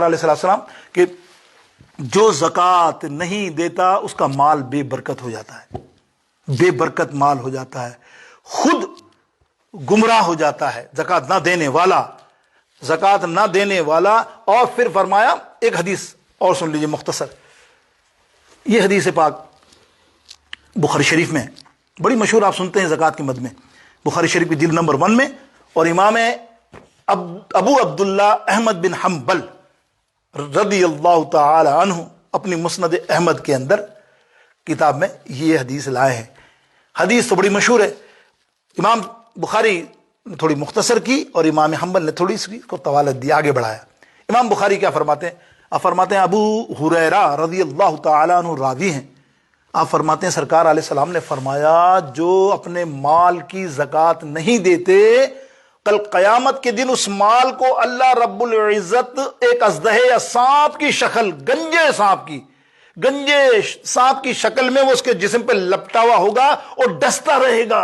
علیہ السلام کہ جو زکوٰۃ نہیں دیتا اس کا مال بے برکت ہو جاتا ہے، بے برکت مال ہو جاتا ہے، خود گمراہ ہو جاتا ہے زکوٰۃ نہ دینے والا، زکوٰۃ نہ دینے والا۔ اور پھر فرمایا ایک حدیث اور سن لیجیے مختصر، یہ حدیث پاک بخاری شریف میں بڑی مشہور، آپ سنتے ہیں زکوٰۃ کے مد میں، بخاری شریف کی جلد نمبر 1 میں، اور امام ابو عبداللہ احمد بن حنبل رضی اللہ تعالی عنہ اپنی مسند احمد کے اندر کتاب میں یہ حدیث لائے ہیں۔ حدیث تو بڑی مشہور ہے، امام بخاری نے تھوڑی مختصر کی اور امام حنبل نے تھوڑی اس کو طوالت دی، آگے بڑھایا۔ امام بخاری کیا فرماتے ہیں؟ آپ فرماتے ہیں ابو ہریرہ رضی اللہ تعالی عنہ راوی ہیں، آپ فرماتے ہیں سرکار علیہ السلام نے فرمایا جو اپنے مال کی زکوٰۃ نہیں دیتے، کل قیامت کے دن اس مال کو اللہ رب العزت ایک اژدہے یا سانپ کی شکل، گنجے سانپ کی شکل میں وہ اس کے جسم پہ لپٹا ہوا ہوگا اور ڈستا رہے گا۔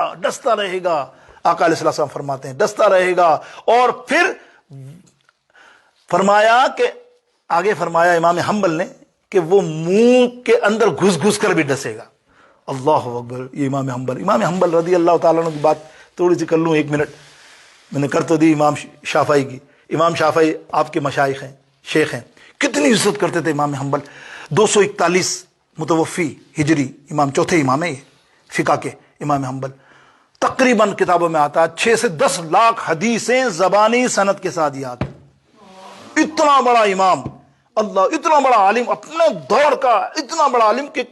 آقا علیہ السلام فرماتے ہیں ڈستا رہے گا، اور پھر فرمایا کہ آگے فرمایا امام حنبل نے کہ وہ منہ کے اندر گھس کر بھی ڈسے گا۔ اللہ اکبر! یہ امام حنبل رضی اللہ تعالیٰ عنہ کی بات تھوڑی سی کر لوں، 1 منٹ میں نے کر تو دی امام شافعی کی۔ امام شافعی آپ کے مشائخ ہیں، شیخ ہیں، کتنی عزت کرتے تھے امام حنبل۔ 241 متوفی ہجری، امام چوتھے امام ہیں یہ فقہ کے امام حنبل۔ تقریباً کتابوں میں آتا ہے 6 سے 10 لاکھ حدیثیں زبانی سند کے ساتھ یاد۔ اتنا بڑا امام، اللہ، اتنا بڑا عالم، اپنے دور کا اتنا بڑا عالم کہ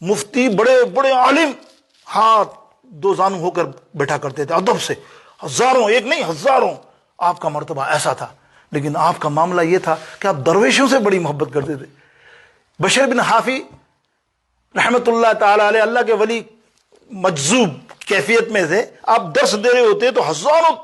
مفتی بڑے عالم ہاتھ 2 زانو ہو کر بیٹھا کرتے تھے ادب سے، ہزاروں، ایک نہیں ہزاروں۔ آپ کا مرتبہ ایسا تھا، لیکن آپ کا معاملہ یہ تھا کہ آپ درویشوں سے بڑی محبت کرتے تھے۔ بشیر بن حافی رحمت اللہ تعالی علیہ، اللہ کے ولی، مجذوب کیفیت میں تھے۔ آپ درس دے رہے ہوتے تو ہزاروں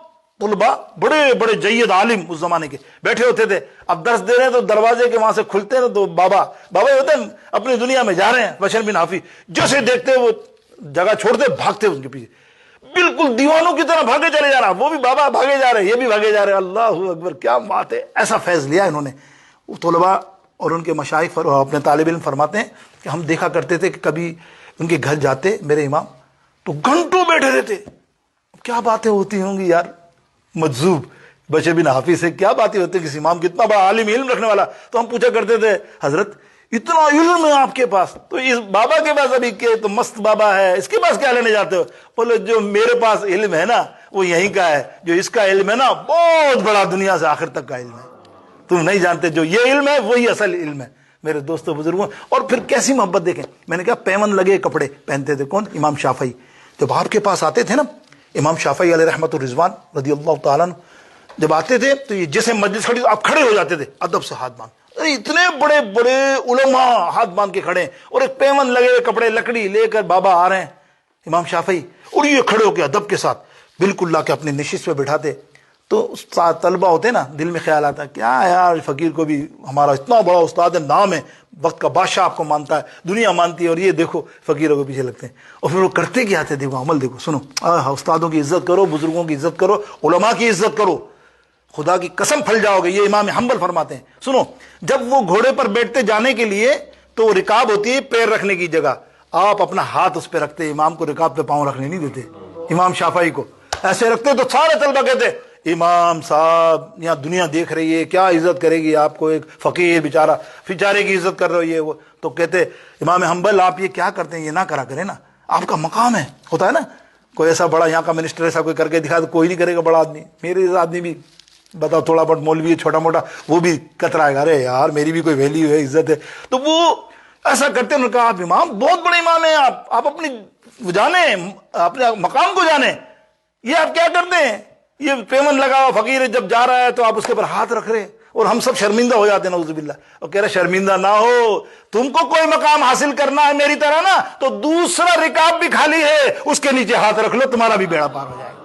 طلباء، بڑے جید عالم اس زمانے کے بیٹھے ہوتے تھے۔ اب درس دے رہے ہیں تو دروازے کے وہاں سے کھلتے ہیں تو بابا ہوتے ہیں، اپنی دنیا میں جا رہے ہیں۔ بشیر بن حافی جیسے دیکھتے وہ جگہ چھوڑتے بھاگتے ان کے پیچھے، بالکل دیوانوں کی طرح بھاگے چلے جا رہا، وہ بھی بابا بھاگے جا رہے، یہ بھی بھاگے جا رہے۔ اللہ اکبر! کیا بات ہے! ایسا فیض لیا انہوں نے۔ طلباء اور ان کے مشائخ اپنے طالب علم فرماتے ہیں کہ ہم دیکھا کرتے تھے کہ کبھی ان کے گھر جاتے میرے امام تو گھنٹوں بیٹھے رہتے۔ کیا باتیں ہوتی ہوں گی یار، مجذوب بشیر بن حافی سے کیا باتیں ہوتی، کسی امام کتنا بڑا عالم، علم رکھنے والا۔ تو ہم پوچھا کرتے تھے حضرت اتنا علم ہے آپ کے پاس، تو اس بابا کے پاس ابھی کہ تو مست بابا ہے، اس کے پاس کیا لینے جاتے ہو؟ بولے جو میرے پاس علم ہے نا وہ یہیں کا ہے، جو اس کا علم ہے نا بہت بڑا، دنیا سے آخر تک کا علم ہے، تم نہیں جانتے، جو یہ علم ہے وہی اصل علم ہے میرے دوستوں بزرگوں۔ اور پھر کیسی محبت دیکھیں، میں نے کہا پیون لگے کپڑے پہنتے تھے کون؟ امام شافعی۔ جب آپ کے پاس آتے تھے نا امام شافعی علیہ رحمت الرضوان رضی اللہ تعالیٰ عنہ، جب آتے تھے تو یہ جیسے مسجد کھڑی آپ کھڑے ہو جاتے تھے ادب سے ہاتھ باندھ، اتنے بڑے علماء ہاتھ باندھ کے کھڑے ہیں، اور ایک پیون لگے کپڑے لکڑی لے کر بابا آ رہے ہیں امام شافعی، اور یہ کھڑے ہو کے ادب کے ساتھ بالکل لا کے اپنے نشست پہ بٹھاتے۔ تو طلبہ ہوتے نا، دل میں خیال آتا کیا یار فقیر کو بھی ہمارا اتنا بڑا استاد ہے، نام ہے، وقت کا بادشاہ آپ کو مانتا ہے، دنیا مانتی ہے، اور یہ دیکھو فقیروں کے پیچھے لگتے ہیں۔ اور پھر وہ کرتے کیا تھے، دیکھو عمل دیکھو، سنو، استادوں کی عزت کرو، بزرگوں کی عزت کرو، علماء کی عزت کرو، خدا کی قسم پھل جاؤ گے۔ یہ امام حنبل فرماتے ہیں، سنو، جب وہ گھوڑے پر بیٹھتے جانے کے لیے تو وہ رکاب ہوتی ہے پیر رکھنے کی جگہ، آپ اپنا ہاتھ اس پہ رکھتے، امام کو رکاب پہ پاؤں رکھنے نہیں دیتے، امام شافعی کو ایسے رکھتے تو سارے طلبہ کہتے امام صاحب یہاں دنیا دیکھ رہی ہے، کیا عزت کرے گی آپ کو، ایک فقیر بیچارے کی عزت کر رہی ہے وہ۔ تو کہتے امام حنبل آپ یہ کیا کرتے ہیں، یہ نہ کرا کریں نا، آپ کا مقام ہے، ہوتا ہے نا کوئی ایسا بڑا یہاں کا منسٹر ایسا کوئی کر کے دکھا تو کوئی نہیں کرے گا، بڑا آدمی، میرے آدمی بھی بتاؤ تھوڑا بہت مولوی ہے چھوٹا موٹا، وہ بھی کترائے گا، ارے یار میری بھی کوئی ویلیو ہے، عزت ہے۔ تو وہ ایسا کرتے، انہوں نے کہا آپ امام بہت بڑے امام ہیں، آپ اپنی جانیں، اپنے مقام کو جانیں، یہ آپ کیا کرتے ہیں، یہ پیمن لگا ہوا فقیر جب جا رہا ہے تو آپ اس کے اوپر ہاتھ رکھ رہے ہیں، اور ہم سب شرمندہ ہو جاتے ہیں نعوذ باللہ۔ اور کہہ رہے شرمندہ نہ ہو، تم کو کوئی مقام حاصل کرنا ہے میری طرح نا، تو دوسرا رکاب بھی خالی ہے اس کے نیچے ہاتھ رکھ لو، تمہارا بھی بیڑا پار ہو جائے گا۔